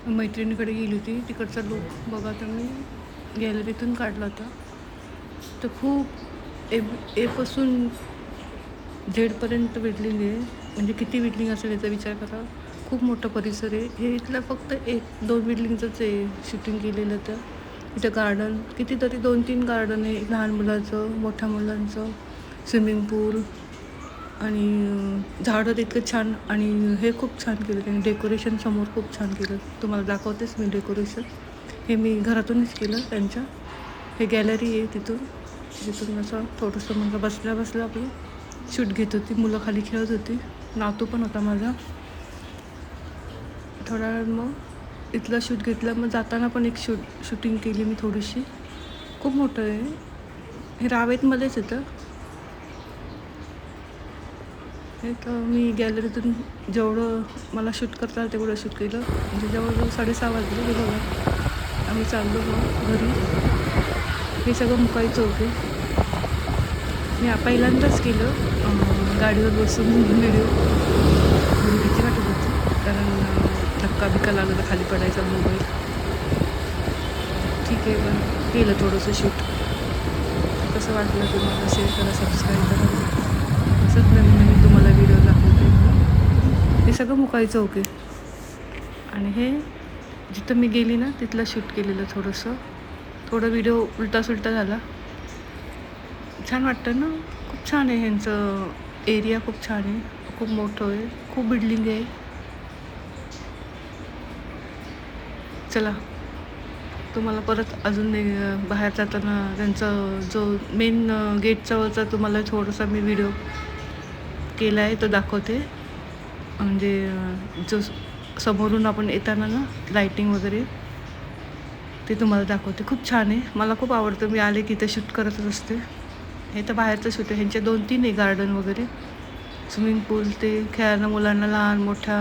मैत्रिणीकडे गेली होती. तिकडचा लूक बघा तुम्ही, गॅलरीतून काढला होता. तर खूप एपासून झेडपर्यंत बिल्डिंग आहे. म्हणजे किती बिल्डिंग असेल याचा विचार करा. खूप मोठा परिसर आहे. हे इथलं फक्त 1-2 बिल्डिंगचंच आहे शूटिंग केलेलं. तर इथं गार्डन कितीतरी 2-3 गार्डन आहे. लहान मुलांचं, मोठ्या मुलांचं, स्विमिंग पूल आणि झाडं तितकं छान. आणि हे खूप छान केलं त्यांनी, डेकोरेशन समोर खूप छान केलं. तुम्हाला दाखवतेच मी डेकोरेशन. हे मी घरातूनच केलं त्यांच्या. हे गॅलरी आहे तिथून असं थोडंसं म्हणजे बसल्या आपलं शूट घेत होती. मुलं खाली खेळत होती. नातू पण होता माझा. थोडा वेळ मग इथलं शूट घेतलं. मग जाताना पण एक शूटिंग केली मी थोडीशी. खूप मोठं आहे हे, रावेतमध्येच येतं हे. तर मी गॅलरीतून जेवढं मला शूट करता आलं तेवढं शूट केलं. म्हणजे जवळजवळ 6:30 वाजले बघा. आम्ही चाललो मग घरी. हे सगळं मुकाई चौक आहे. मी पहिल्यांदाच केलं गाडीवर बसून व्हिडिओ. थोडी भीती वाटत होती कारण धक्का बिक्का लागला तर खाली पडायचा मोबाईल. ठीक आहे, पण केलं थोडंसं शूट. कसं वाटलं तुम्हाला शेअर करा, सबस्क्राईब करा. असंच नवीन तुम्हाला व्हिडिओ दाखवते. हे सगळं मुकाई चौक आहे. आणि हे जिथं मी गेली ना तिथलं शूट केलेलं. थोडं व्हिडिओ उलटा सुलटा झाला. छान वाटतं ना. खूप छान आहे ह्यांचं एरिया. खूप छान आहे, खूप मोठं आहे, खूप बिल्डिंग आहे. चला तुम्हाला परत अजून बाहेर जाताना त्यांचं जो मेन गेटजवळचा तुम्हाला थोडासा मी व्हिडिओ केला आहे तो दाखवते. म्हणजे जो समोरून आपण येताना ना लाईटिंग वगैरे ते तुम्हाला दाखवते. खूप छान आहे, मला खूप आवडतं. मी आले की ते शूट करतच असते. हे तर बाहेरचं शूट आहे. ह्यांचे 2-3 आहे गार्डन वगैरे, स्विमिंग पूल, ते खेळायला मुलांना, लहान मोठ्या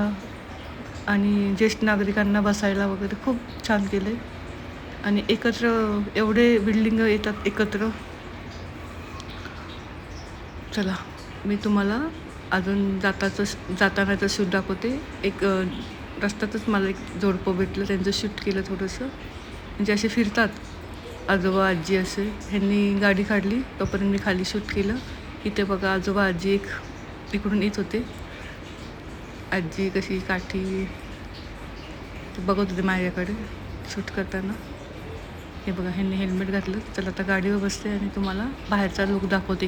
आणि ज्येष्ठ नागरिकांना बसायला वगैरे खूप छान केलं आहे. आणि एकत्र एवढे बिल्डिंग येतात एकत्र. चला मी तुम्हाला अजून जातानाचं शूट दाखवते. एक रस्त्यातच मला एक जोडपं भेटलं, त्यांचं शूट केलं थोडंसं. म्हणजे असे फिरतात आजोबा आजी असे. ह्यांनी गाडी काढली तोपर्यंत मी खाली शूट केलं. इथे बघा आजोबा आजी एक इकडून येत होते. आजी कशी काठी बघत होते माझ्याकडे शूट करताना. हे बघा ह्यांनी हेल्मेट घातलं. चला आता गाडीवर बसते आणि तुम्हाला बाहेरचा लुक दाखवते.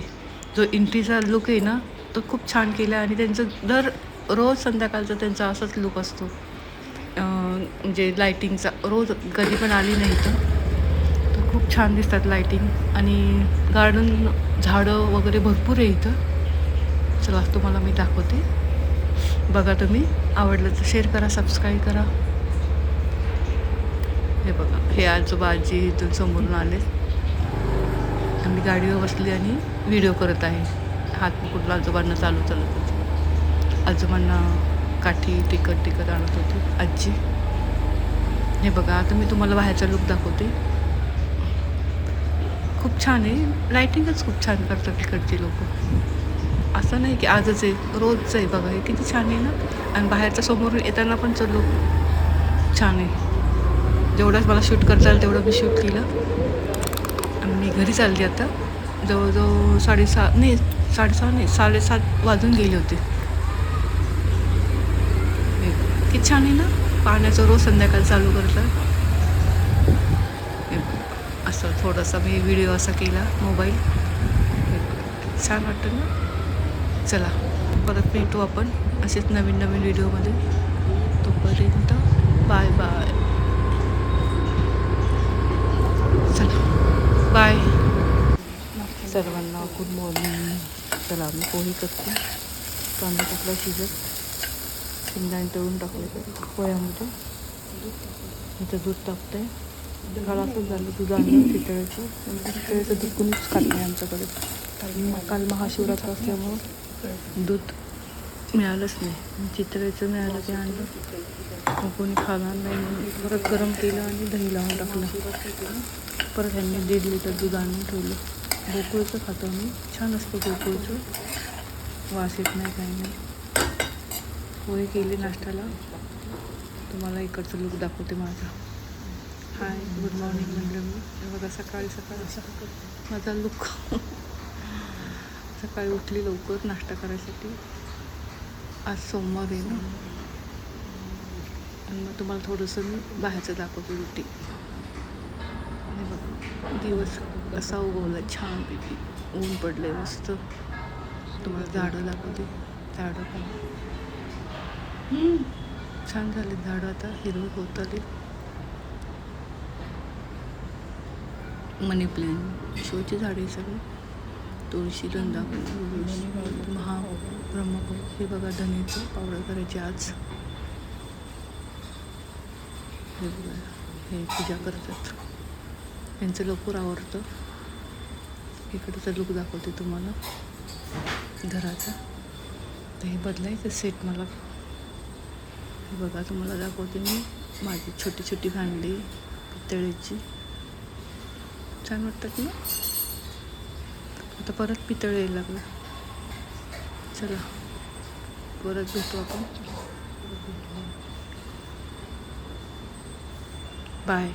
जो एंट्रीचा लुक आहे ना तो खूप छान केला. आणि त्यांचं रोज संध्याकाळचा त्यांचा असाच लुक असतो. म्हणजे लायटिंगचा रोज कधी पण आली नाही तर खूप छान दिसतात लायटिंग. आणि गार्डन, झाडं वगैरे भरपूर आहे इथं. चला तुम्हाला मी दाखवते, बघा. तुम्ही आवडलं तर शेअर करा, सबस्क्राईब करा. हे बघा हे आजोबा आजी इथून समोरून आले. आम्ही गाडीवर बसली आणि व्हिडिओ करत आहे. हात पकडून आजोबांना चालत होते. आजोबांना काठी टिकत आणत होते आजी. हे बघा आता मी तुम्हाला बाहेरचा लुक दाखवते. खूप छान आहे, लायटिंगच खूप छान करतात तिकडचे लोक. असं नाही की आजच आहे, रोजचं आहे. बघा हे किती छान आहे ना. आणि बाहेरच्या समोरून येताना पण लुक छान आहे. जेवढंच मला शूट करता आलं तेवढं मी शूट केलं. आणि मी घरी चालली आता. जवळजवळ 6:30 नाही 7:30 वाजून गेले होते. किती छान आहे ना. पाण्याचं रोज संध्याकाळी चालू करतात. असं थोडासा मी व्हिडिओ असा केला मोबाईल. छान वाटतं ना. चला परत भेटू आपण असेच नवीन व्हिडिओमध्ये. तोपर्यंत बाय बाय. चला बाय सर्वांना. Good morning. चला मी पोहे करते. कांदा टाकला शिजत, शेंगदाणे तळून टाकले पोह्यामध्ये. इथं दूध टाकते. काल असंच झालं, दूध आणलं चितळेचं दूध कोणीच खात नाही आमच्याकडे. काल महाशिवरात्र असल्यामुळं दूध मिळालंच नाही. चितळेचं मिळालं ते आणलं, मग कोणी खाणार नाही म्हणून परत गरम केलं आणि दही लावून टाकलं. परत ह्यांनी 1.5 लिटर दूध आणून ठेवलं. गोकुळचं खातो मी, छान असतं गोकुळचं, वास येत नाही काही नाही. पोहे केले नाश्त्याला. तुम्हाला इकडचं लुक दाखवते माझा. हाय, गुड मॉर्निंग म्हणलं मी. हे बघा सकाळी माझा लुक. सकाळी उठली लवकर नाश्ता करायसाठी. आज सोमवार आहे ना. आणि मग तुम्हाला थोडंसं मी बाहेरचं दाखवते रुटीन. आणि बघा दिवस असा उगवला छानपैकी. ऊन पडले मस्त. तुम्हाला झाडं दाखवते. झाडं पण छान झाले झाडं, आता हिरवं होत आली. मनी प्लॅन्ट, शोची झाडे सगळी. तुळशी, वृंदावन, ब्रह्मकमळ. हे बघा धनेचं पावडर करायची आज. हे बघा हे पूजा करतात. यांचं लवकर आवडतं. इकडचं लुक दाखवते तुम्हाला घराचा. तर हे बदलायचं सेट मला. हे बघा तुम्हाला दाखवते मी माझी छोटी छोटी भांडी पितळेची. छान वाटतात ना. आता परत पितळ यायला लागलं. चला परत भेटू आपण. बाय.